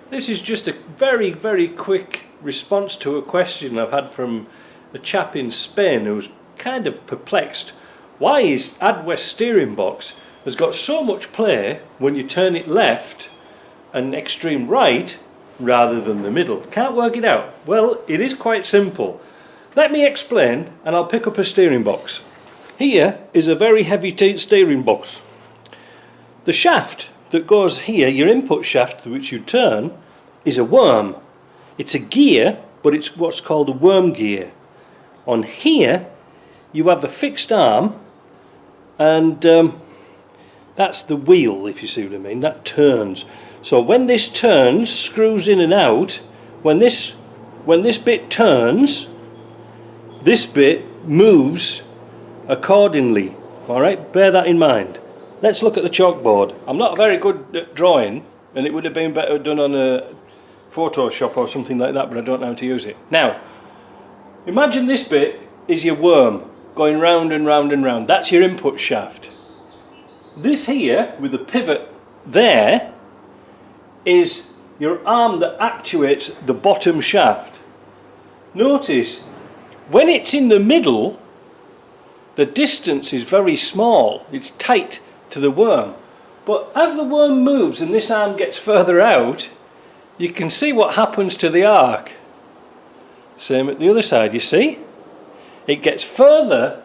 This is just a very, very quick response to a question I've had from a chap in Spain who's kind of perplexed. Why is Adwest steering box has got so much play when you turn it left and extreme right rather than the middle? Can't work it out. Well, it is quite simple. Let me explain and I'll pick up a steering box. Here is a very heavy steering box. The shaft that goes here, your input shaft which you turn, is a worm. It's a gear, but it's what's called a worm gear. On here you have a fixed arm, and that's the wheel, if you see what I mean. That turns. So when this turns, screws in and out, when this bit turns, this bit moves accordingly. Alright, bear that in mind. Let's look at the chalkboard. I'm not very good at drawing, and it would have been better done on a Photoshop or something like that, but I don't know how to use it. Now, imagine this bit is your worm going round and round and round. That's your input shaft. This here, with the pivot there, is your arm that actuates the bottom shaft. Notice, when it's in the middle, the distance is very small. It's tight to the worm. But as the worm moves and this arm gets further out, you can see what happens to the arc. Same at the other side, you see? It gets further,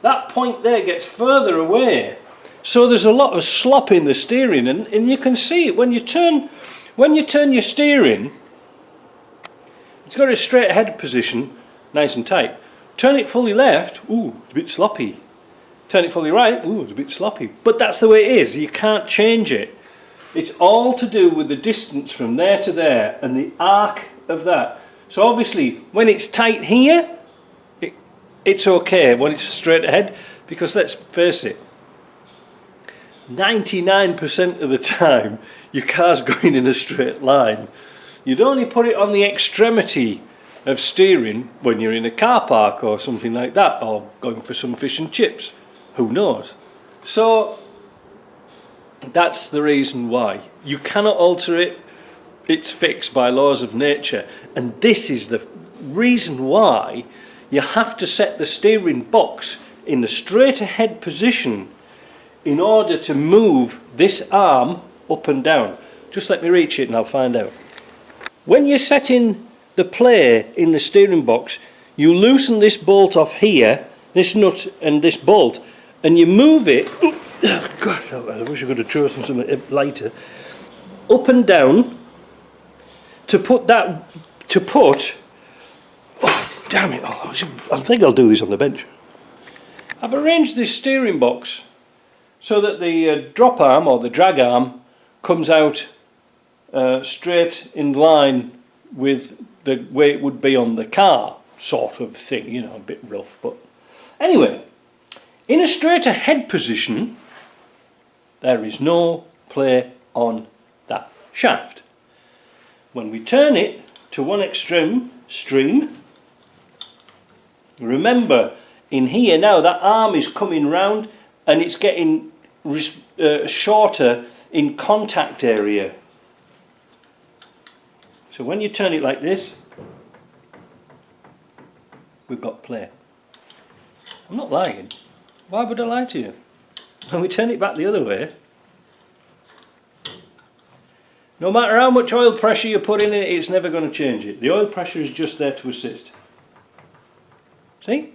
that point there gets further away. So there's a lot of slop in the steering, and you can see it when you turn your steering. It's got a straight ahead position, nice and tight. Turn it fully left, ooh, it's a bit sloppy. Turn it fully right, ooh, it's a bit sloppy. But that's the way it is, you can't change it. It's all to do with the distance from there to there and the arc of that. So obviously, when it's tight here, it's okay when it's straight ahead, because let's face it, 99% of the time, your car's going in a straight line. You'd only put it on the extremity of steering when you're in a car park or something like that, or going for some fish and chips. Who knows? So that's the reason why. You cannot alter it. It's fixed by laws of nature. And this is the reason why you have to set the steering box in the straight ahead position in order to move this arm up and down. Just let me reach it and I'll find out. When you're setting the play in the steering box, you loosen this bolt off here, this nut and this bolt, and you move it, oh God, I wish I could have chosen something lighter, up and down to put, oh damn it, I think I'll do this on the bench. I've arranged this steering box so that the drop arm or the drag arm comes out straight in line with the way it would be on the car, sort of thing, you know, a bit rough. But anyway, in a straight ahead position, there is no play on that shaft. When we turn it to one extreme, remember in here now that arm is coming round and it's getting shorter in contact area. So when you turn it like this, we've got play. I'm not lying. Why would I lie to you? When we turn it back the other way, no matter how much oil pressure you put in it, it's never going to change it. The oil pressure is just there to assist. See?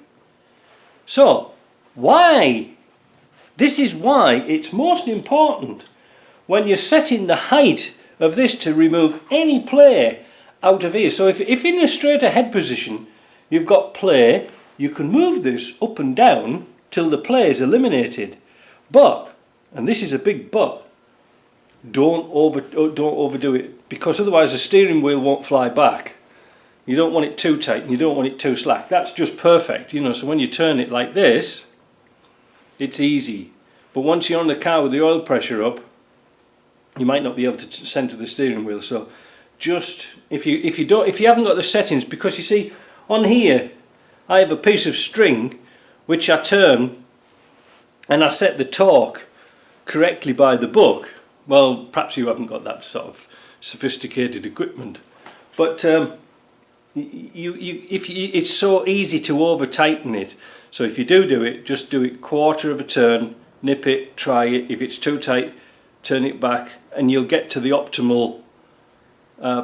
So, why? This is why it's most important when you're setting the height of this to remove any play out of here. So if in a straight ahead position you've got play, you can move this up and down till the play is eliminated. But, and this is a big but, don't overdo it, because otherwise the steering wheel won't fly back. You don't want it too tight and you don't want it too slack. That's just perfect, you know. So when you turn it like this, it's easy. But once you're on the car with the oil pressure up, you might not be able to center the steering wheel. So just if you haven't got the settings, because you see on here I have a piece of string which I turn and I set the torque correctly by the book. Well, perhaps you haven't got that sort of sophisticated equipment. But it's so easy to over tighten it. So if you do it, just do it quarter of a turn, nip it, try it. If it's too tight, turn it back, and you'll get to the optimal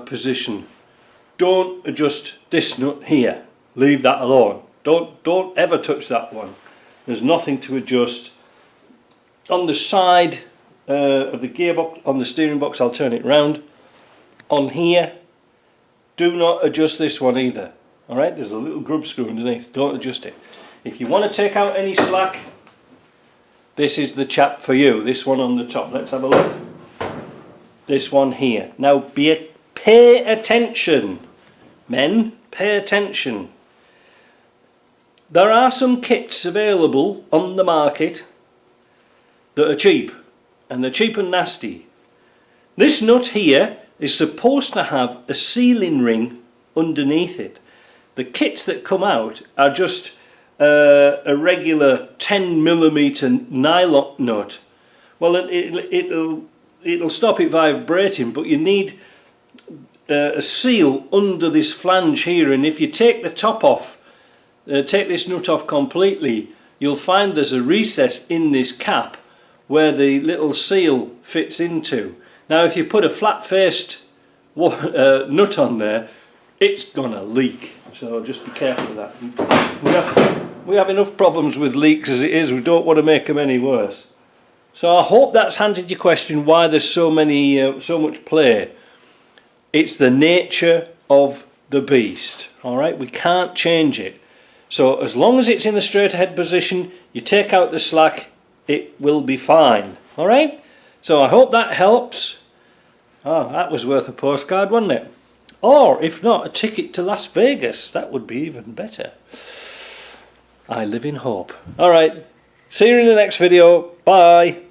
position. Don't adjust this nut here. Leave that alone. Don't ever touch that one. There's nothing to adjust. On the side of the gearbox, on the steering box, I'll turn it round. On here, do not adjust this one either. Alright, there's a little grub screw underneath. Don't adjust it. If you want to take out any slack, this is the chap for you. This one on the top. Let's have a look. This one here. Now pay attention. Men, pay attention. There are some kits available on the market that are cheap, and they're cheap and nasty. This nut here is supposed to have a sealing ring underneath it. The kits that come out are just a regular 10mm nylon nut. Well, it'll stop it vibrating, but you need a seal under this flange here, and if you take the top off, take this nut off completely, you'll find there's a recess in this cap where the little seal fits into. Now if you put a flat-faced nut on there, it's gonna leak, so just be careful of that. We have enough problems with leaks as it is. We don't want to make them any worse. So I hope that's answered your question why there's so much play. It's the nature of the beast. Alright, we can't change it. So as long as it's in the straight ahead position, you take out the slack, it will be fine. Alright, so I hope that helps. Oh, that was worth a postcard, wasn't it? Or if not, a ticket to Las Vegas. That would be even better. I live in hope. Alright, see you in the next video. Bye.